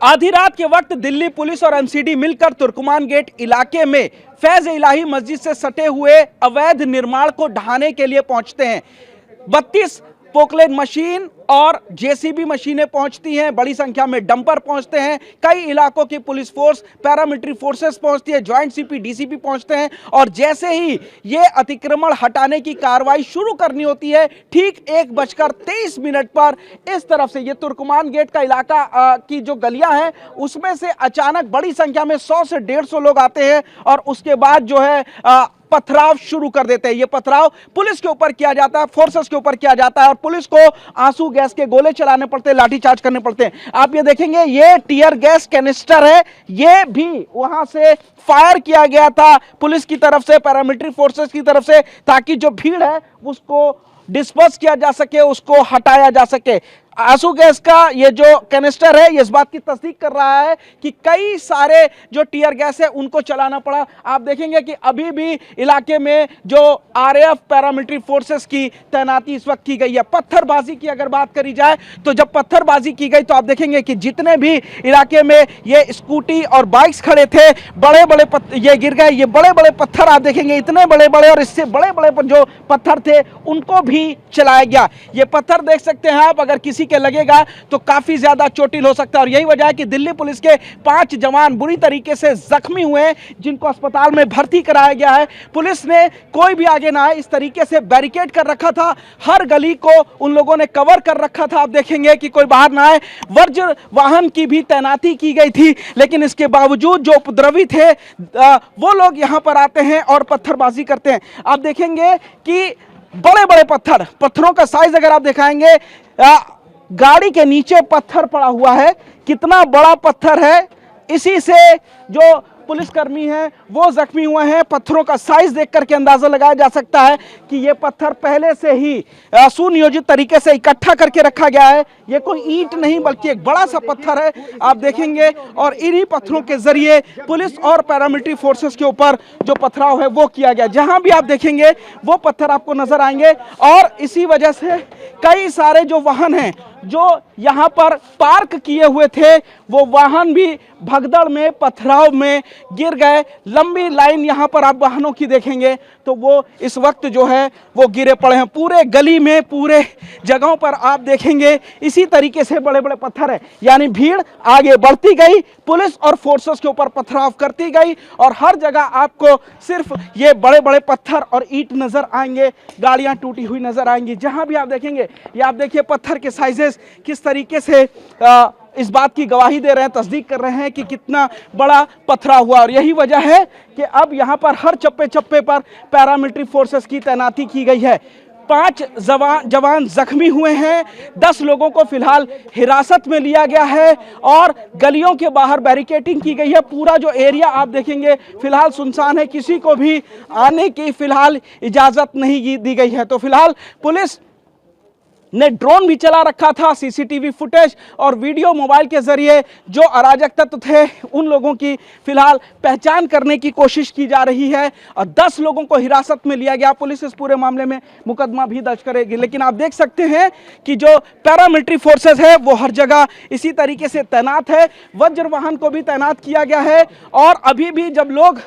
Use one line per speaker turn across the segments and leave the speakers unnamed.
आधी रात के वक्त दिल्ली पुलिस और एमसीडी मिलकर तुर्कमान गेट इलाके में फैज इलाही मस्जिद से सटे हुए अवैध निर्माण को ढहाने के लिए पहुंचते हैं। 32 पोकलेन मशीन और जेसीबी मशीनें पहुंचती हैं, बड़ी संख्या में डंपर पहुंचते हैं, कई इलाकों की पुलिस फोर्स, पैरामिलिट्री फोर्सेस पहुंचती है, ज्वाइंट सीपी डीसीपी पहुंचते हैं और जैसे ही ये अतिक्रमण हटाने की कार्रवाई शुरू करनी होती है, ठीक 1:23 पर इस तरफ से ये तुर्कमान गेट का इलाका की जो गलियां हैं उसमें से अचानक बड़ी संख्या में 100 से 150 लोग आते हैं और उसके बाद जो है पथराव शुरू कर देते हैं। ये पथराव पुलिस के ऊपर किया जाता है, फोर्सेस के ऊपर किया जाता है और पुलिस को आंसू गैस के गोले चलाने पड़ते हैं, लाठीचार्ज करने पड़ते हैं। आप ये देखेंगे, ये टीयर गैस कैनिस्टर है, ये भी वहां से फायर किया गया था पुलिस की तरफ से, पैरामिलिट्री फोर्सेस की तरफ से, ताकि जो भीड़ है उसको डिस्पर्स किया जा सके, उसको हटाया जा सके। आंसू गैस का ये जो कैनिस्टर है ये इस बात की तस्दीक कर रहा है कि कई सारे जो टीयर गैस है उनको चलाना पड़ा। आप देखेंगे कि अभी भी इलाके में जो आरएएफ पैरामिलिट्री फोर्सेस की तैनाती इस वक्त की गई है। पत्थरबाजी की अगर बात करी जाए तो जब पत्थरबाजी की गई तो आप देखेंगे कि जितने भी इलाके में ये स्कूटी और बाइक्स खड़े थे, बड़े बड़े ये गिर गए। ये बड़े बड़े पत्थर आप देखेंगे, इतने बड़े बड़े और इससे बड़े बड़े जो पत्थर थे उनको भी चलाया गया। ये पत्थर देख सकते हैं आप, अगर किसी के लगेगा तो काफी ज्यादा चोटिल हो सकता है और यही वजह है कि दिल्ली पुलिस के 5 जवान बुरी तरीके से जख्मी हुए हैं, जिनको अस्पताल में भर्ती कराया गया है। पुलिस ने कोई भी आगे ना आए इस तरीके से बैरिकेड कर रखा था, हर गली को उन लोगों ने कवर कर रखा था। आप देखेंगे कि कोई बाहर ना आए। वज्र वाहन की भी तैनाती की गई थी, लेकिन इसके बावजूद जो उपद्रवी थे वो लोग यहां पर आते हैं और पत्थरबाजी करते हैं। आप देखेंगे कि बड़े बड़े पत्थरों का साइज अगर आप दिखाएंगे, गाड़ी के नीचे पत्थर पड़ा हुआ है, कितना बड़ा पत्थर है। इसी से जो पुलिसकर्मी हैं वो जख्मी हुए हैं। पत्थरों का साइज देख करके अंदाजा लगाया जा सकता है कि ये पत्थर पहले से ही सुनियोजित तरीके से इकट्ठा करके रखा गया है। ये कोई ईंट नहीं बल्कि एक बड़ा सा पत्थर है, आप देखेंगे। और इन्हीं पत्थरों के जरिए पुलिस और पैरामिलिट्री फोर्सेस के ऊपर जो पथराव है वो किया गया। जहां भी आप देखेंगे वो पत्थर आपको नजर आएंगे और इसी वजह से कई सारे जो वाहन हैं जो यहां पर पार्क किए हुए थे वो वाहन भी भगदड़ में, पथराव में गिर गए। लंबी लाइन यहां पर आप वाहनों की देखेंगे तो वो इस वक्त जो है वो गिरे पड़े हैं। पूरे गली में, पूरे जगहों पर आप देखेंगे इसी तरीके से बड़े बड़े पत्थर है। यानी भीड़ आगे बढ़ती गई, पुलिस और फोर्सेस के ऊपर पथराव करती गई और हर जगह आपको सिर्फ ये बड़े बड़े पत्थर और ईंट नजर आएंगे, गाड़ियां टूटी हुई नजर आएंगी। जहां भी आप देखेंगे, ये आप देखिए पत्थर के साइजेस किस तरीके से इस बात की गवाही दे रहे हैं, तस्दीक कर रहे हैं कि कितना बड़ा पथराव हुआ। और यही वजह है कि अब यहां पर हर चप्पे चप्पे पर पैरामिलिट्री फोर्सेस की तैनाती की गई है। 5 जवान जख्मी हुए हैं, 10 लोगों को फिलहाल हिरासत में लिया गया है और गलियों के बाहर बैरिकेडिंग की गई है। पूरा जो एरिया आप देखेंगे फिलहाल सुनसान है, किसी को भी आने की फिलहाल इजाजत नहीं दी गई है। तो फिलहाल पुलिस ने ड्रोन भी चला रखा था, सीसीटीवी फुटेज और वीडियो मोबाइल के जरिए जो अराजक तत्व थे उन लोगों की फिलहाल पहचान करने की कोशिश की जा रही है और 10 लोगों को हिरासत में लिया गया। पुलिस इस पूरे मामले में मुकदमा भी दर्ज करेगी। लेकिन आप देख सकते हैं कि जो पैरामिलिट्री फोर्सेस है वो हर जगह इसी तरीके से तैनात है। वज्र वाहन को भी तैनात किया गया है और अभी भी जब लोग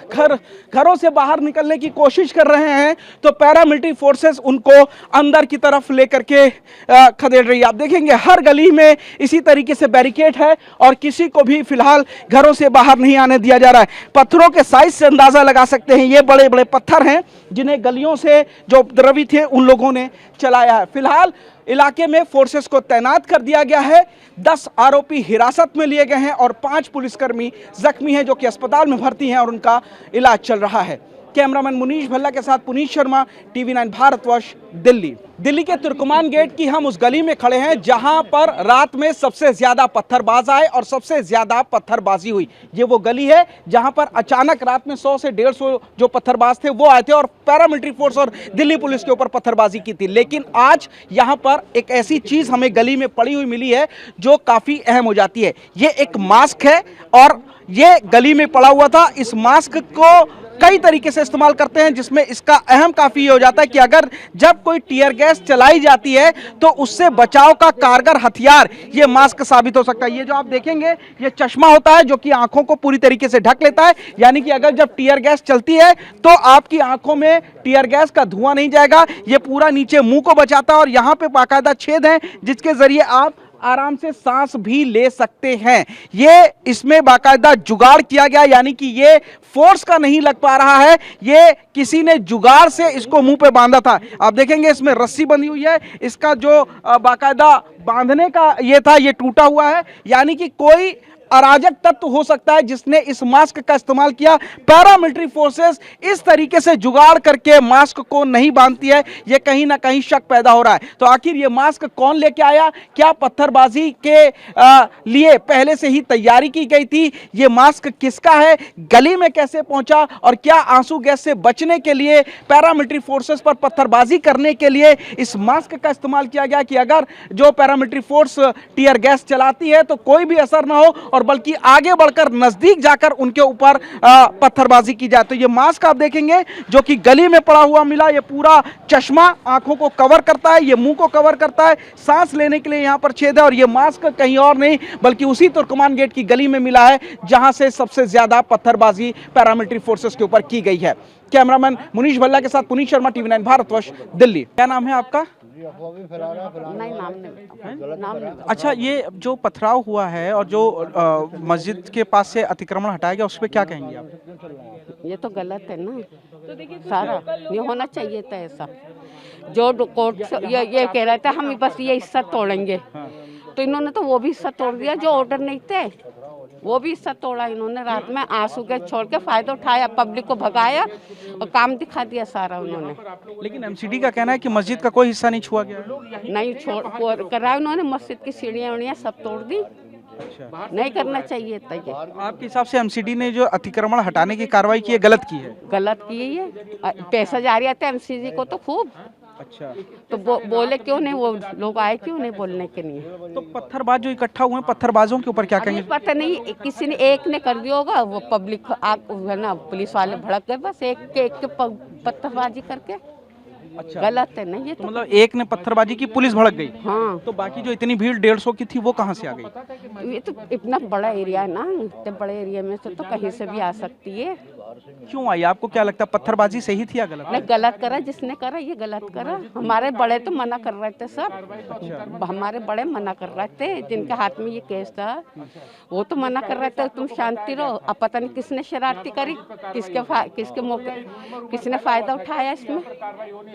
घरों से बाहर निकलने की कोशिश कर रहे हैं तो पैरामिलिट्री फोर्सेस उनको अंदर की तरफ लेकर के खदेड़ रही है। आप देखेंगे हर गली में इसी तरीके से बैरिकेड है और किसी को भी फिलहाल घरों से बाहर नहीं आने दिया जा रहा है। पत्थरों के साइज से अंदाजा लगा सकते हैं, ये बड़े बड़े पत्थर हैं जिन्हें गलियों से जो उपद्रवी थे उन लोगों ने चलाया है। फिलहाल इलाके में फोर्सेस को तैनात कर दिया गया है, 10 आरोपी हिरासत में लिए गए हैं और 5 पुलिसकर्मी जख्मी हैं जो कि अस्पताल में भर्ती हैं और उनका इलाज चल रहा है। कैमरामैन मुनीश भल्ला के साथ पुनीत शर्मा, TV9 भारतवर्ष, दिल्ली। दिल्ली के तुर्कमान गेट की हम उस गली में खड़े हैं जहां पर रात में सबसे ज्यादा पत्थरबाज आए और सबसे ज्यादा पत्थरबाजी हुई। ये वो गली है जहां पर अचानक रात में 100 से 150 जो पत्थरबाज थे वो आए थे और पैरामिलिट्री फोर्स और दिल्ली पुलिस के ऊपर पत्थरबाजी की थी। लेकिन आज यहां पर एक ऐसी चीज हमें गली में पड़ी हुई मिली है जो काफी अहम हो जाती है। ये एक मास्क है और ये गली में पड़ा हुआ था। इस मास्क को कई तरीके से इस्तेमाल करते हैं, जिसमें इसका अहम काफी ये हो जाता है कि अगर जब कोई टीयर गैस चलाई जाती है तो उससे बचाव का कारगर हथियार ये मास्क साबित हो सकता है। ये जो आप देखेंगे ये चश्मा होता है जो कि आंखों को पूरी तरीके से ढक लेता है, यानी कि अगर जब टीयर गैस चलती है तो आपकी आंखों में टीयर गैस का धुआं नहीं जाएगा, ये पूरा नीचे मुंह को बचाता है और यहां पे बाकायदा छेद है जिसके जरिए आप आराम से सांस भी ले सकते हैं। ये इसमें बाकायदा जुगाड़ किया गया, यानी कि ये फोर्स का नहीं लग पा रहा है, ये किसी ने जुगाड़ से इसको मुंह पे बांधा था। आप देखेंगे इसमें रस्सी बंधी हुई है, इसका जो बाकायदा बांधने का ये था ये टूटा हुआ है, यानी कि कोई अराजक तत्व हो सकता है जिसने इस मास्क का इस्तेमाल किया। पैरामिलिट्री फोर्सेस इस तरीके से जुगाड़ करके मास्क को नहीं बांधती है, यह कहीं ना कहीं शक पैदा हो रहा है। तो आखिर यह मास्क कौन लेके आया? क्या पत्थरबाजी के लिए पहले से ही तैयारी की गई थी? यह मास्क किसका है? गली में कैसे पहुंचा? और क्या आंसू गैस से बचने के लिए पैरामिलिट्री फोर्सेस पर पत्थरबाजी करने के लिए इस मास्क का इस्तेमाल किया गया कि अगर जो पैरामिलिट्री फोर्स टीयर गैस चलाती है तो कोई भी असर ना हो और बल्कि आगे बढ़कर नजदीक जाकर उनके ऊपर पत्थरबाजी की जाए। तो ये मास्क आप देखेंगे जो कि गली में पड़ा हुआ मिला, ये पूरा चश्मा आंखों को कवर करता है, ये मुंह को कवर करता है, सांस लेने के लिए यहां पर छेद है और ये मास्क कहीं और नहीं बल्कि उसी तुर्कमान गेट की गली में मिला है जहां से सबसे ज्यादा पत्थरबाजी पैरामिलिट्री फोर्सेस के ऊपर की गई है। कैमरामैन मुनीश भल्ला के साथ पुनीत शर्मा, TV9 भारतवर्ष, दिल्ली। क्या नाम है आपका?
नहीं, नाम नहीं।
अच्छा, ये जो पथराव हुआ है और जो मस्जिद के पास से अतिक्रमण हटाया गया उस पर क्या कहेंगे आप?
ये तो गलत है ना, सारा ये होना चाहिए था ऐसा। जो कोर्ट से ये कह रहे थे हम बस ये हिस्सा तोड़ेंगे, तो इन्होंने तो वो भी हिस्सा तोड़ दिया। जो ऑर्डर नहीं थे वो भी हिस्सा तोड़ा इन्होंने। रात में आंसू गैस छोड़ के फायदा उठाया, पब्लिक को भगाया और काम दिखा दिया सारा उन्होंने।
लेकिन MCD का कहना है कि मस्जिद का कोई हिस्सा नहीं छुआ गया है।
नहीं छोड़ कराया उन्होंने, मस्जिद की सीढ़ियाँ उड़ियाँ सब तोड़ दी।
अच्छा,
नहीं करना चाहिए था ये।
आपके हिसाब से MCD ने जो अतिक्रमण हटाने की कार्रवाई की है गलत की है?
गलत की है ये। पैसा जारी आता है MCD को तो खूब।
अच्छा,
तो बोले क्यों नहीं, वो लोग आए क्यों नहीं बोलने के लिए?
तो पत्थरबाज जो इकट्ठा हुए हैं, पत्थरबाजों के ऊपर क्या
अभी
कहेंगे?
पता नहीं, किसी ने एक ने कर दिया होगा, वो पब्लिक है ना, पुलिस वाले भड़क गए बस एक के पत्थरबाजी करके।
अच्छा,
गलत है ना ये
तो
तो।
मतलब एक ने पत्थरबाजी की, पुलिस भड़क गई।
हाँ,
तो बाकी जो इतनी भीड़ 150 की थी वो कहाँ से आ गई?
ये तो इतना बड़ा एरिया है ना, इतने बड़े एरिया में से तो कहीं से भी आ सकती है।
क्यों आई? आपको क्या लगता है पत्थरबाजी सही थी या गलत?
नहीं, गलत करा जिसने करा, ये गलत करा। हमारे बड़े तो मना कर रहे थे सब, हमारे बड़े मना कर रहे थे, जिनके हाथ में ये केस था वो तो मना कर रहे थे तुम शांति रहो। अब पता नहीं किसने शरारती करी, किसके मौके किसने फायदा उठाया इसमें।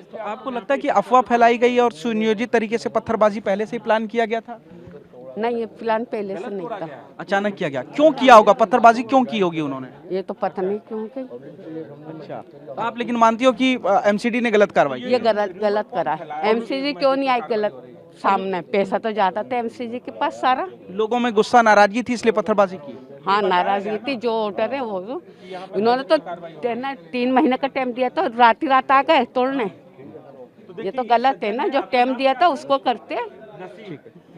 तो आपको लगता है कि अफवाह फैलाई गई और सुनियोजित तरीके से पत्थरबाजी पहले से ही प्लान किया गया था?
नहीं, ये प्लान पहले से नहीं था,
अचानक किया गया। क्यों किया होगा? पत्थरबाजी क्यों की होगी उन्होंने?
ये तो पता नहीं क्यों की।
अच्छा, तो आप लेकिन मानती हो कि MCD ने गलत कार्रवाई की?
ये गलत करा। MCD क्यों नहीं आई गलत सामने? पैसा तो ज्यादा था MCD के पास सारा।
लोगों में गुस्सा नाराजगी थी इसलिए पत्थरबाजी की?
हाँ, नाराजगी थी। जो ऑर्डर है वो इन्होंने तो 3 महीने का टाइम दिया था, रात ही रात आ गए तोड़ने। ये तो गलत है ना, जो टाइम दिया था उसको करते।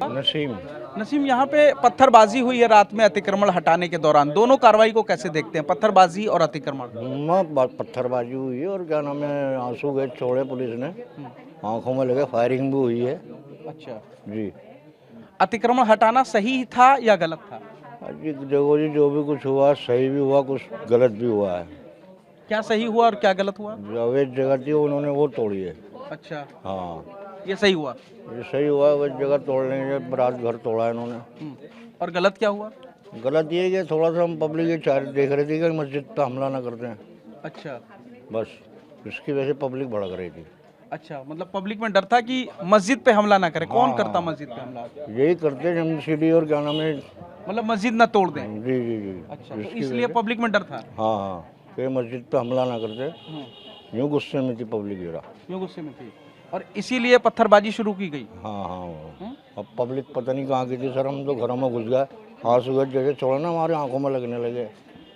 नसीम, यहाँ पे पत्थरबाजी हुई है रात में अतिक्रमण हटाने के दौरान, दोनों कार्रवाई को कैसे देखते हैं, पत्थरबाजी और अतिक्रमण?
पत्थरबाजी हुई है और क्या नाम है, आंसू गैस छोड़े पुलिस ने, आंखों में लगे, फायरिंग भी हुई है।
अच्छा
जी,
अतिक्रमण हटाना सही था या गलत था?
जी देखो जी, जो भी कुछ हुआ सही भी हुआ, कुछ गलत भी हुआ है।
क्या सही हुआ और क्या गलत हुआ?
जो अवैध जगह थी उन्होंने वो तोड़ी है।
अच्छा,
हाँ,
ये सही हुआ।
ये सही हुआ, अवैध जगह तोड़ने के रात घर तोड़ा है इन्होंने।
और गलत क्या हुआ?
गलत ये कि थोड़ा सा हम पब्लिक ये देख रहे थे कि मस्जिद पे हमला ना करते हैं,
अच्छा
बस इसकी वजह से पब्लिक भड़क रही थी।
अच्छा, मतलब पब्लिक में डर था कि मस्जिद पे हमला ना करे। कौन करता मस्जिद पे हमला?
यही करते MCD और क्या नाम है,
मतलब मस्जिद ना तोड़ दें।
जी जी जी।
अच्छा, तो इसलिए पब्लिक में डर था।
हाँ हाँ, कि मस्जिद पे हमला ना करते, यूँ गुस्से में थी पब्लिक जरा।
यूँ गुस्से में थी और इसीलिए पत्थरबाजी शुरू की गई।
हाँ हाँ, अब पब्लिक पता नहीं कहाँ की थी सर, हम तो घरों में घुस गए, आंसू गैस जैसे छोड़ा ना हमारे आंखों में लगने लगे,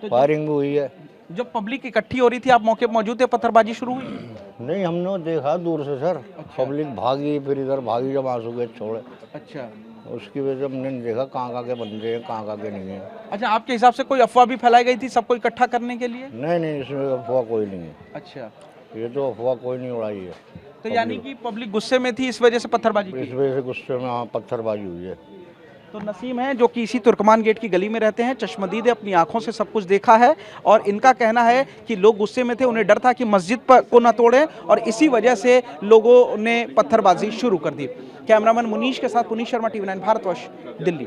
फायरिंग भी हुई है।
जब पब्लिक इकट्ठी हो रही थी आप मौके पर मौजूद थे, पत्थरबाजी शुरू हुई?
नहीं, हमने देखा दूर से सर। पब्लिक भागी, फिर इधर भागी जब आंसू गैस छोड़े।
अच्छा,
उसकी वजह से हमने नहीं देखा कहाँ के बंदे हैं कहाँ के नहीं है।
अच्छा, आपके हिसाब से कोई अफवाह भी फैलाई गई थी सबको इकट्ठा करने के लिए?
नहीं, इसमें अफवाह कोई नहीं है।
अच्छा,
ये तो अफवाह कोई नहीं उड़ाई है।
तो यानी कि पब्लिक गुस्से में थी, इस वजह से पत्थरबाजी
इस
की।
वजह से गुस्से में हाँ पत्थरबाजी हुई है।
तो नसीम है जो कि इसी तुर्कमान गेट की गली में रहते हैं, चश्मदीद है, अपनी आंखों से सब कुछ देखा है और इनका कहना है कि लोग गुस्से में थे, उन्हें डर था कि मस्जिद पर को न तोड़ें और इसी वजह से लोगों ने पत्थरबाजी शुरू कर दी। कैमरामैन मुनीश के साथ पुनीश शर्मा, TV9 भारतवर्ष, दिल्ली।